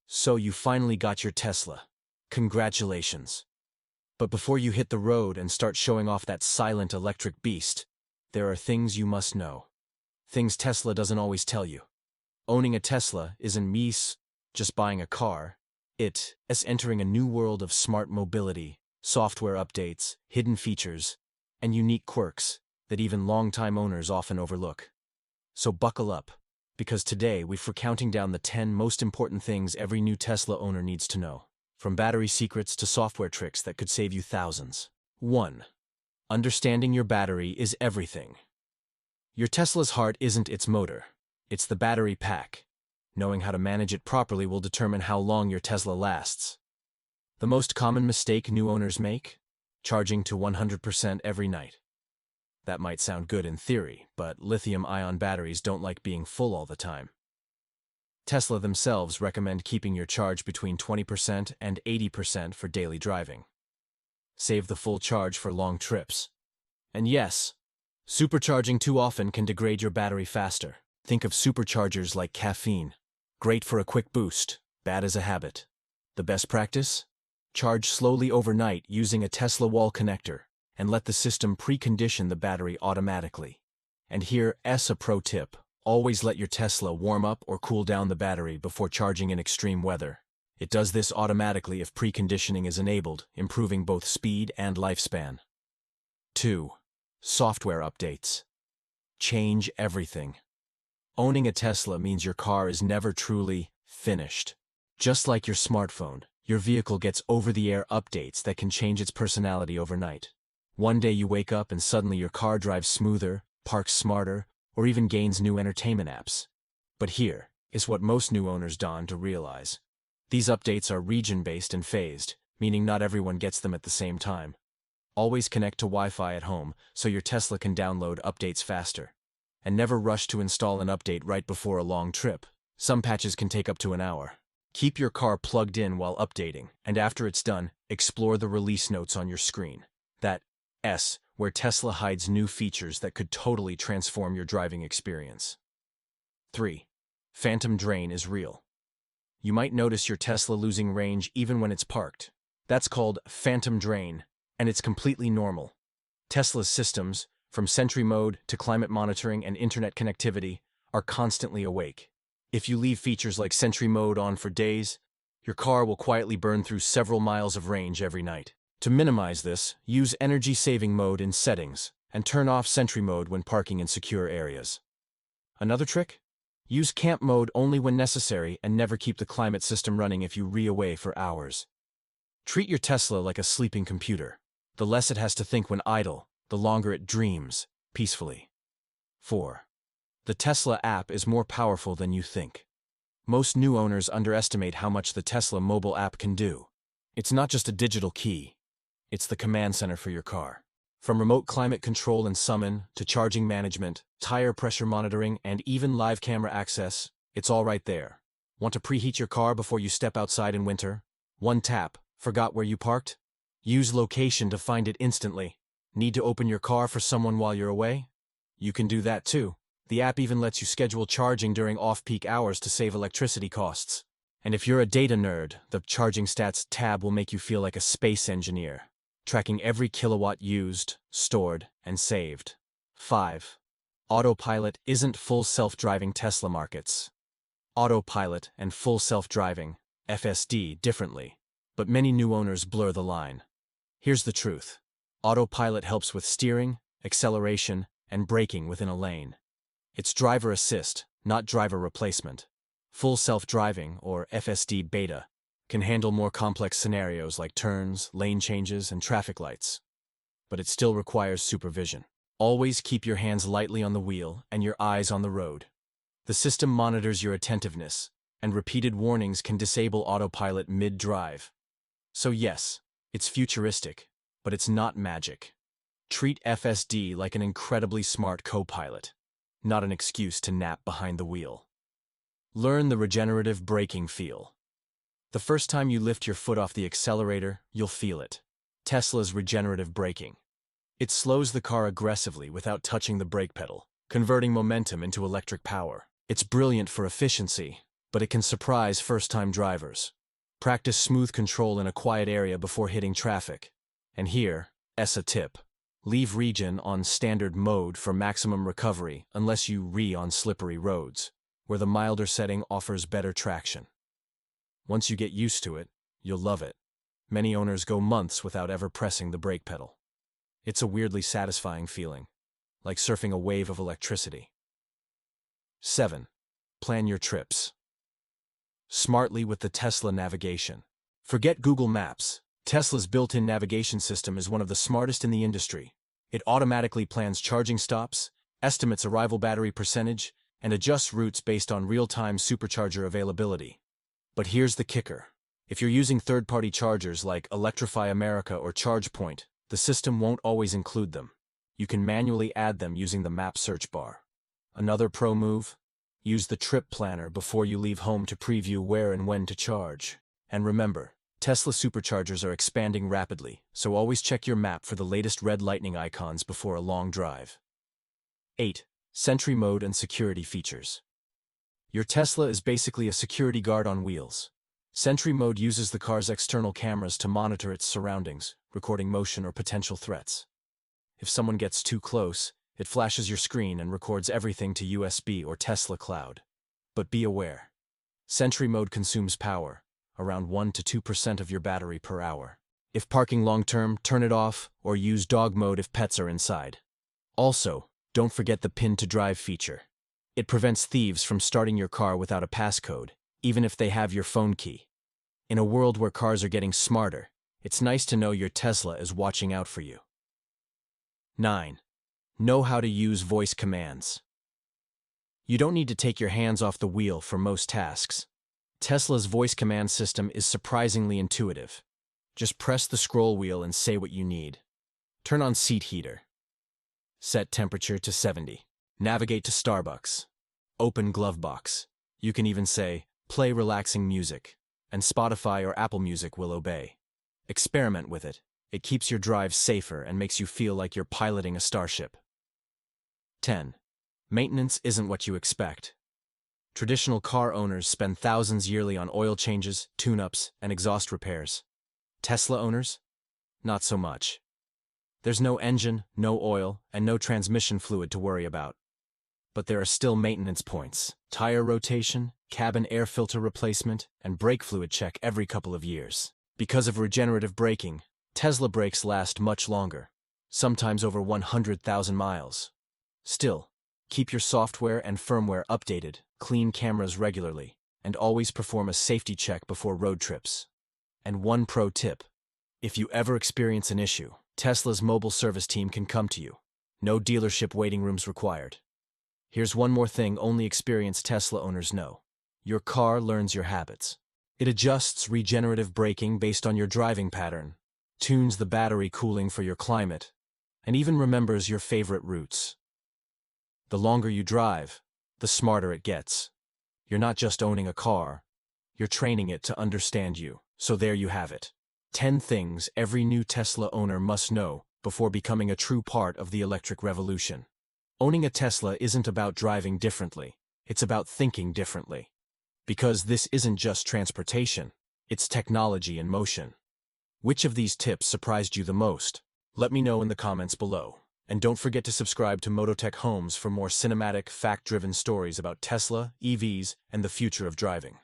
So you finally got your Tesla. Congratulations. But before you hit the road and start showing off that silent electric beast, there are things you must know. Things Tesla doesn't always tell you. Owning a Tesla isn't just buying a car. It's entering a new world of smart mobility, software updates, hidden features, and unique quirks that even longtime owners often overlook. So buckle up, because today we're counting down the 10 most important things every new Tesla owner needs to know, from battery secrets to software tricks that could save you thousands. 1. Understanding your battery is everything. Your Tesla's heart isn't its motor, it's the battery pack. Knowing how to manage it properly will determine how long your Tesla lasts. The most common mistake new owners make? Charging to 100% every night. That might sound good in theory, but lithium-ion batteries don't like being full all the time. Tesla themselves recommend keeping your charge between 20% and 80% for daily driving. Save the full charge for long trips. And yes, supercharging too often can degrade your battery faster. Think of superchargers like caffeine. Great for a quick boost, bad as a habit. The best practice? Charge slowly overnight using a Tesla wall connector, and let the system precondition the battery automatically. And here's a pro tip. Always let your Tesla warm up or cool down the battery before charging in extreme weather. It does this automatically if preconditioning is enabled, improving both speed and lifespan. 2. Software updates. Change everything. Owning a Tesla means your car is never truly finished. Just like your smartphone, your vehicle gets over-the-air updates that can change its personality overnight. One day you wake up and suddenly your car drives smoother, parks smarter, or even gains new entertainment apps. But here is what most new owners dawn to realize. These updates are region-based and phased, meaning not everyone gets them at the same time. Always connect to Wi-Fi at home so your Tesla can download updates faster. And never rush to install an update right before a long trip. Some patches can take up to an hour. Keep your car plugged in while updating, and after it's done, explore the release notes on your screen. That's where Tesla hides new features that could totally transform your driving experience. 3. Phantom drain is real. You might notice your Tesla losing range even when it's parked. That's called phantom drain, and it's completely normal. Tesla's systems, from Sentry mode to climate monitoring and internet connectivity, are constantly awake. If you leave features like Sentry mode on for days, your car will quietly burn through several miles of range every night. To minimize this, use energy-saving mode in settings and turn off Sentry mode when parking in secure areas. Another trick? Use camp mode only when necessary and never keep the climate system running if you away for hours. Treat your Tesla like a sleeping computer. The less it has to think when idle, the longer it dreams peacefully. 4. The Tesla app is more powerful than you think. Most new owners underestimate how much the Tesla mobile app can do. It's not just a digital key. It's the command center for your car. From remote climate control and summon, to charging management, tire pressure monitoring, and even live camera access, it's all right there. Want to preheat your car before you step outside in winter? One tap. Forgot where you parked? Use location to find it instantly. Need to open your car for someone while you're away? You can do that too. The app even lets you schedule charging during off-peak hours to save electricity costs. And if you're a data nerd, the Charging Stats tab will make you feel like a space engineer, tracking every kilowatt used, stored, and saved. 5. Autopilot isn't full self-driving Tesla markets. Autopilot and full self-driving, FSD, differently, but many new owners blur the line. Here's the truth. Autopilot helps with steering, acceleration, and braking within a lane. It's driver assist, not driver replacement. Full self-driving, or FSD beta, can handle more complex scenarios like turns, lane changes, and traffic lights. But it still requires supervision. Always keep your hands lightly on the wheel and your eyes on the road. The system monitors your attentiveness, and repeated warnings can disable autopilot mid-drive. So yes, it's futuristic, but it's not magic. Treat FSD like an incredibly smart co-pilot, not an excuse to nap behind the wheel. Learn the regenerative braking feel. The first time you lift your foot off the accelerator, you'll feel it. Tesla's regenerative braking. It slows the car aggressively without touching the brake pedal, converting momentum into electric power. It's brilliant for efficiency, but it can surprise first-time drivers. Practice smooth control in a quiet area before hitting traffic. And here, a tip. Leave regen on standard mode for maximum recovery unless you on slippery roads, where the milder setting offers better traction. Once you get used to it, you'll love it. Many owners go months without ever pressing the brake pedal. It's a weirdly satisfying feeling, like surfing a wave of electricity. 7. Plan your trips smartly with the Tesla navigation. Forget Google Maps. Tesla's built-in navigation system is one of the smartest in the industry. It automatically plans charging stops, estimates arrival battery percentage, and adjusts routes based on real-time supercharger availability. But here's the kicker. If you're using third-party chargers like Electrify America or ChargePoint, the system won't always include them. You can manually add them using the map search bar. Another pro move? Use the trip planner before you leave home to preview where and when to charge. And remember, Tesla superchargers are expanding rapidly, so always check your map for the latest red lightning icons before a long drive. 8. Sentry mode and security features. Your Tesla is basically a security guard on wheels. Sentry mode uses the car's external cameras to monitor its surroundings, recording motion or potential threats. If someone gets too close, it flashes your screen and records everything to USB or Tesla Cloud. But be aware. Sentry mode consumes power, around 1 to 2% of your battery per hour. If parking long-term, turn it off or use dog mode if pets are inside. Also, don't forget the Pin to Drive feature. It prevents thieves from starting your car without a passcode, even if they have your phone key. In a world where cars are getting smarter, it's nice to know your Tesla is watching out for you. 9. Know how to use voice commands. You don't need to take your hands off the wheel for most tasks. Tesla's voice command system is surprisingly intuitive. Just press the scroll wheel and say what you need. Turn on seat heater. Set temperature to 70. Navigate to Starbucks. Open glove box. You can even say, play relaxing music, and Spotify or Apple Music will obey. Experiment with it. It keeps your drive safer and makes you feel like you're piloting a starship. 10. Maintenance isn't what you expect. Traditional car owners spend thousands yearly on oil changes, tune-ups, and exhaust repairs. Tesla owners? Not so much. There's no engine, no oil, and no transmission fluid to worry about. But there are still maintenance points: tire rotation, cabin air filter replacement, and brake fluid check every couple of years. Because of regenerative braking, Tesla brakes last much longer, sometimes over 100,000 miles. Still, keep your software and firmware updated, clean cameras regularly, and always perform a safety check before road trips. And one pro tip: if you ever experience an issue, Tesla's mobile service team can come to you. No dealership waiting rooms required. Here's one more thing only experienced Tesla owners know. Your car learns your habits. It adjusts regenerative braking based on your driving pattern, tunes the battery cooling for your climate, and even remembers your favorite routes. The longer you drive, the smarter it gets. You're not just owning a car, you're training it to understand you. So there you have it. 10 things every new Tesla owner must know before becoming a true part of the electric revolution. Owning a Tesla isn't about driving differently, it's about thinking differently. Because this isn't just transportation, it's technology in motion. Which of these tips surprised you the most? Let me know in the comments below. And don't forget to subscribe to MotoTech Homes for more cinematic, fact-driven stories about Tesla, EVs, and the future of driving.